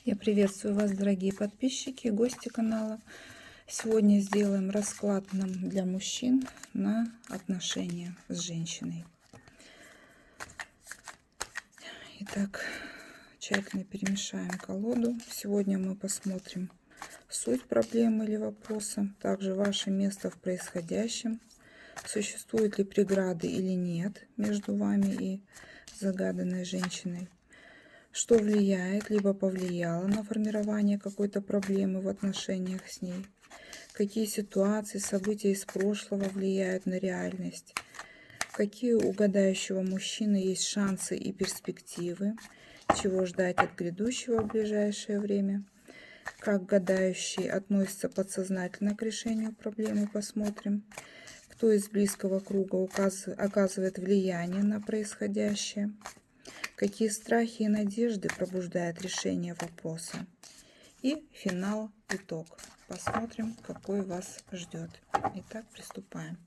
Я приветствую вас, дорогие подписчики, гости канала. Сегодня сделаем расклад для мужчин на отношения с женщиной. Итак, тщательно перемешаем колоду. Сегодня мы посмотрим суть проблемы или вопроса, также ваше место в происходящем, существуют ли преграды или нет между вами и загаданной женщиной, что влияет, либо повлияло на формирование какой-то проблемы в отношениях с ней, какие ситуации, события из прошлого влияют на реальность, какие у гадающего мужчины есть шансы и перспективы, чего ждать от грядущего в ближайшее время, как гадающий относится подсознательно к решению проблемы, посмотрим, кто из близкого круга оказывает влияние на происходящее, какие страхи и надежды пробуждает решение вопроса. И финал, итог. Посмотрим, какой вас ждет. Итак, приступаем.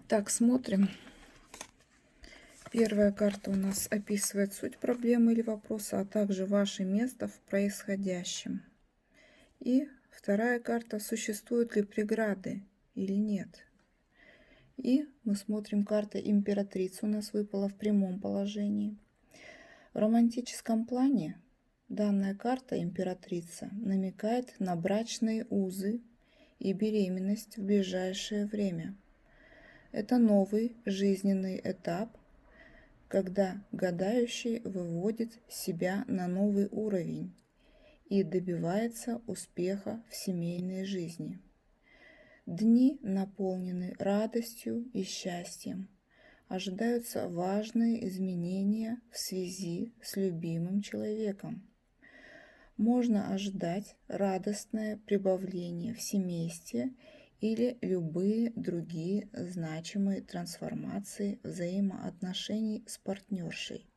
Итак, смотрим. Первая карта у нас описывает суть проблемы или вопроса, а также ваше место в происходящем. И вторая карта, существуют ли преграды или нет. И мы смотрим, карта императрицы у нас выпала в прямом положении. В романтическом плане данная карта императрица намекает на брачные узы и беременность в ближайшее время. Это новый жизненный этап, когда гадающий выводит себя на новый уровень и добивается успеха в семейной жизни. Дни наполнены радостью и счастьем. Ожидаются важные изменения в связи с любимым человеком. Можно ожидать радостное прибавление в семействе или любые другие значимые трансформации взаимоотношений с партнершей.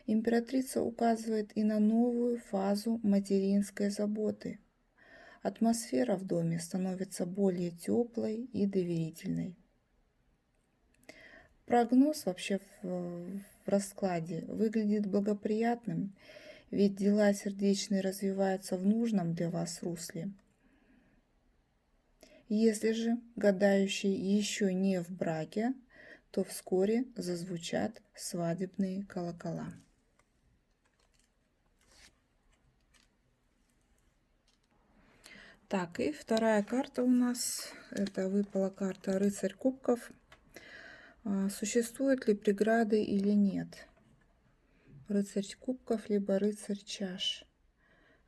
Императрица указывает и на новую фазу материнской заботы. Атмосфера в доме становится более теплой и доверительной. Прогноз вообще в раскладе выглядит благоприятным, ведь дела сердечные развиваются в нужном для вас русле. Если же гадающий еще не в браке, то вскоре зазвучат свадебные колокола. Так, и вторая карта у нас, это выпала карта Рыцарь Кубков. Существуют ли преграды или нет? Рыцарь Кубков, либо Рыцарь Чаш.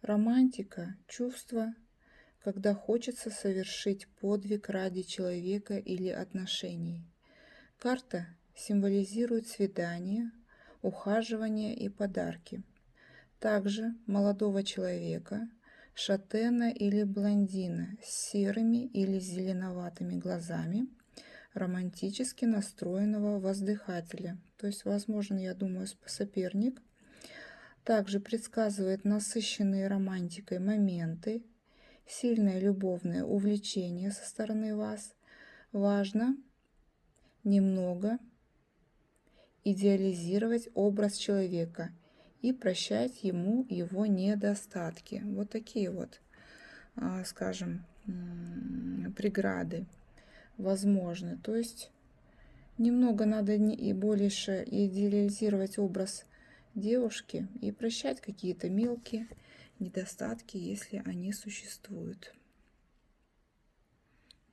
Романтика, чувства, когда хочется совершить подвиг ради человека или отношений. Карта символизирует свидание, ухаживание и подарки. Также молодого человека, шатена или блондина с серыми или зеленоватыми глазами, романтически настроенного воздыхателя, то есть, возможно, я думаю, соперник. Также предсказывает насыщенные романтикой моменты, сильное любовное увлечение со стороны вас. Важно немного идеализировать образ человека и прощать ему его недостатки. Вот такие вот, скажем, преграды возможны. То есть немного надо и больше идеализировать образ девушки и прощать какие-то мелкие недостатки, если они существуют.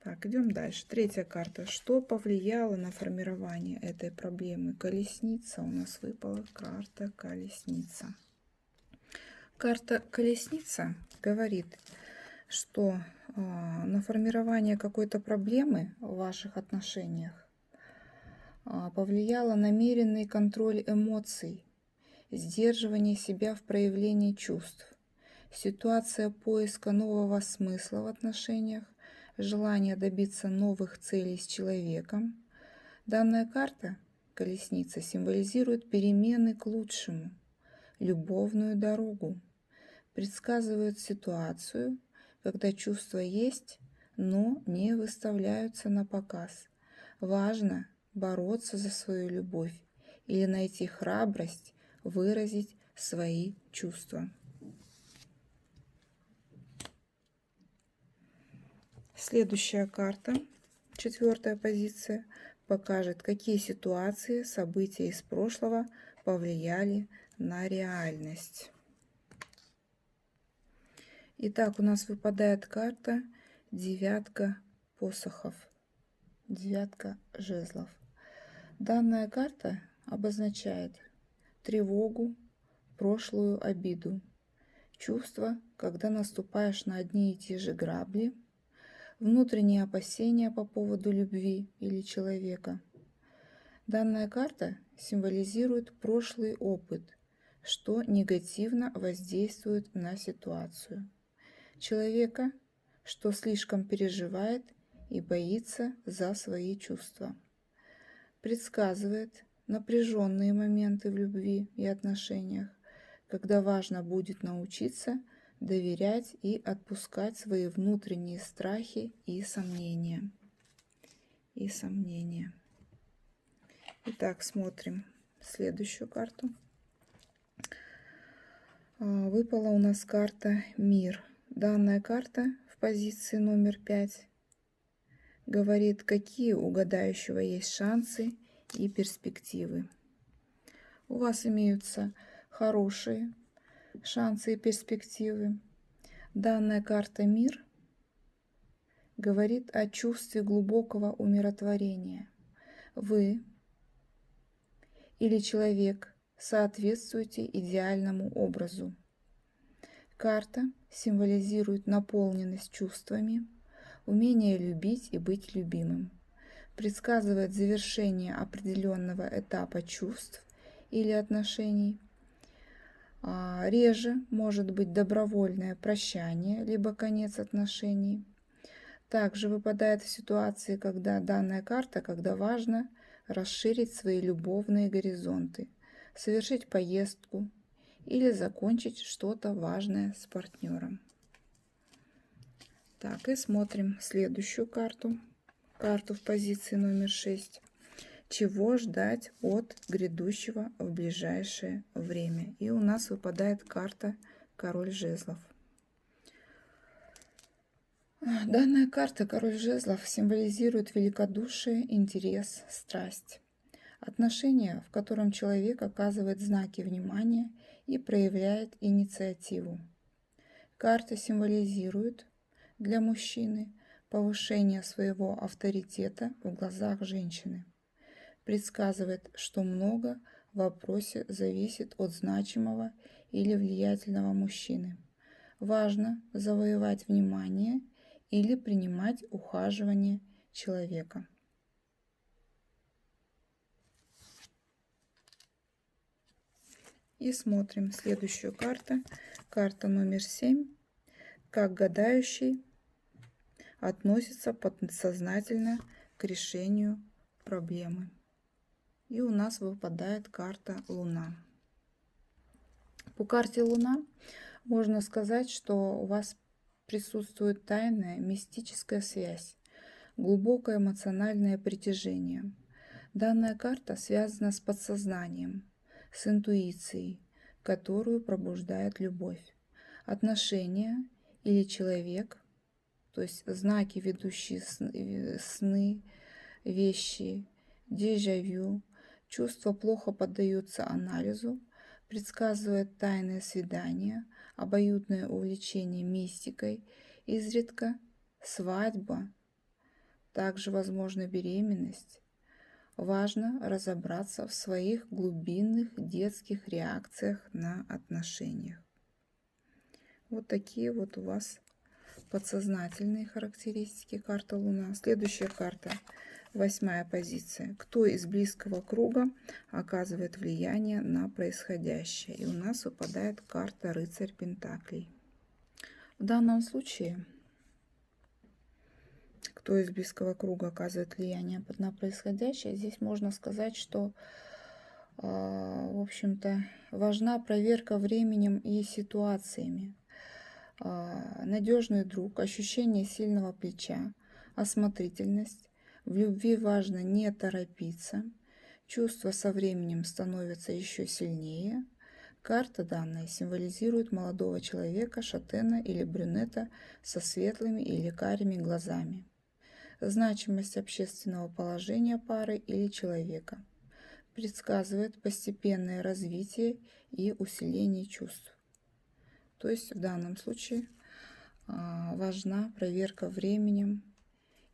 Так, идем дальше. Третья карта. Что повлияло на формирование этой проблемы? Колесница. У нас выпала карта колесница. Карта колесница говорит, что на формирование какой-то проблемы в ваших отношениях повлияло намеренный контроль эмоций, сдерживание себя в проявлении чувств, ситуация поиска нового смысла в отношениях, желание добиться новых целей с человеком. Данная карта, колесница, символизирует перемены к лучшему, любовную дорогу, предсказывает ситуацию, когда чувства есть, но не выставляются на показ. Важно бороться за свою любовь или найти храбрость выразить свои чувства. Следующая карта, четвертая позиция, покажет, какие ситуации, события из прошлого повлияли на реальность. Итак, у нас выпадает карта девятка посохов, девятка жезлов. Данная карта обозначает тревогу, прошлую обиду, чувство, когда наступаешь на одни и те же грабли, внутренние опасения по поводу любви или человека. Данная карта символизирует прошлый опыт, что негативно воздействует на ситуацию. Человека, что слишком переживает и боится за свои чувства. Предсказывает напряженные моменты в любви и отношениях, когда важно будет научиться доверять и отпускать свои внутренние страхи и сомнения. Итак, смотрим следующую карту. Выпала у нас карта «Мир». Данная карта в позиции номер 5 говорит, какие у угадающего есть шансы и перспективы. У вас имеются хорошие шансы и перспективы. Данная карта «Мир» говорит о чувстве глубокого умиротворения. Вы или человек соответствуете идеальному образу. Карта символизирует наполненность чувствами, умение любить и быть любимым. Предсказывает завершение определенного этапа чувств или отношений. Реже может быть добровольное прощание, либо конец отношений. Также выпадает в ситуации, когда данная карта, когда важно расширить свои любовные горизонты, совершить поездку или закончить что-то важное с партнером. Так, и смотрим следующую карту. Карту в позиции номер 6. Чего ждать от грядущего в ближайшее время? И у нас выпадает карта Король жезлов. Данная карта Король жезлов символизирует великодушие, интерес, страсть. Отношения, в котором человек оказывает знаки внимания и проявляет инициативу. Карта символизирует для мужчины повышение своего авторитета в глазах женщины. Предсказывает, что много в вопросе зависит от значимого или влиятельного мужчины. Важно завоевать внимание или принимать ухаживание человека. И смотрим следующую карту. Карта номер 7. Как гадающий относится подсознательно к решению проблемы. И у нас выпадает карта Луна. По карте Луна можно сказать, что у вас присутствует тайная мистическая связь, глубокое эмоциональное притяжение. Данная карта связана с подсознанием, с интуицией, которую пробуждает любовь. Отношения или человек, то есть знаки, ведущие сны, вещи, дежавю, чувства плохо поддаются анализу, предсказывает тайное свидание, обоюдное увлечение мистикой, изредка свадьба, также возможна беременность. Важно разобраться в своих глубинных детских реакциях на отношениях. Вот такие вот у вас подсознательные характеристики карты Луна. Следующая карта, 8-я позиция. Кто из близкого круга оказывает влияние на происходящее? И у нас выпадает карта Рыцарь Пентаклей. В данном случае, кто из близкого круга оказывает влияние на происходящее, здесь можно сказать, что, в общем-то, важна проверка временем и ситуациями. Надежный друг, ощущение сильного плеча, осмотрительность. В любви важно не торопиться. Чувства со временем становятся еще сильнее. Карта данная символизирует молодого человека, шатена или брюнета со светлыми или карими глазами. Значимость общественного положения пары или человека. Предсказывает постепенное развитие и усиление чувств. То есть в данном случае важна проверка временем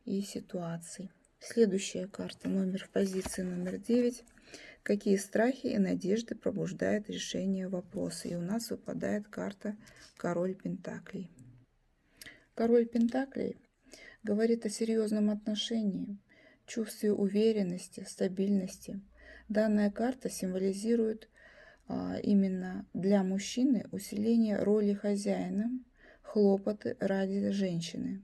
и ситуацией. Следующая карта, номер в позиции номер 9. Какие страхи и надежды пробуждает решение вопроса? И у нас выпадает карта Король Пентаклей. Король Пентаклей говорит о серьезном отношении, чувстве уверенности, стабильности. Данная карта символизирует именно для мужчины усиление роли хозяина, хлопоты ради женщины.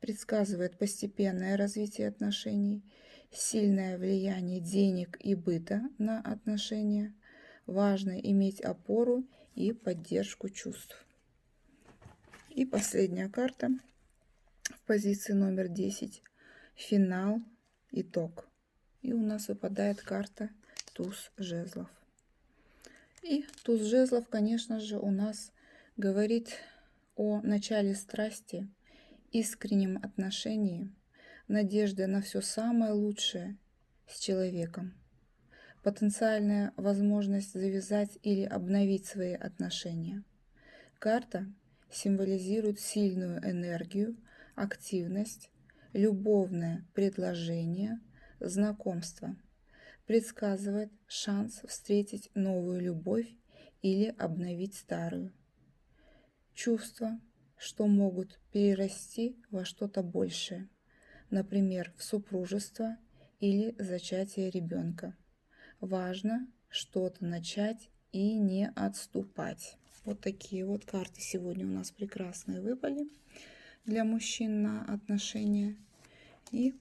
Предсказывает постепенное развитие отношений, сильное влияние денег и быта на отношения. Важно иметь опору и поддержку чувств. И последняя карта в позиции номер 10. Финал, итог. И у нас выпадает карта Туз жезлов. И туз жезлов, конечно же, у нас говорит о начале страсти, искреннем отношении, надежде на все самое лучшее с человеком, потенциальная возможность завязать или обновить свои отношения. Карта символизирует сильную энергию, активность, любовное предложение, знакомство. Предсказывает шанс встретить новую любовь или обновить старую. Чувства, что могут перерасти во что-то большее, например, в супружество или зачатие ребенка. Важно что-то начать и не отступать. Вот такие вот карты сегодня у нас прекрасные выпали для мужчин на отношения. И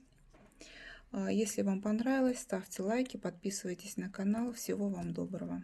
если вам понравилось, ставьте лайки, подписывайтесь на канал. Всего вам доброго.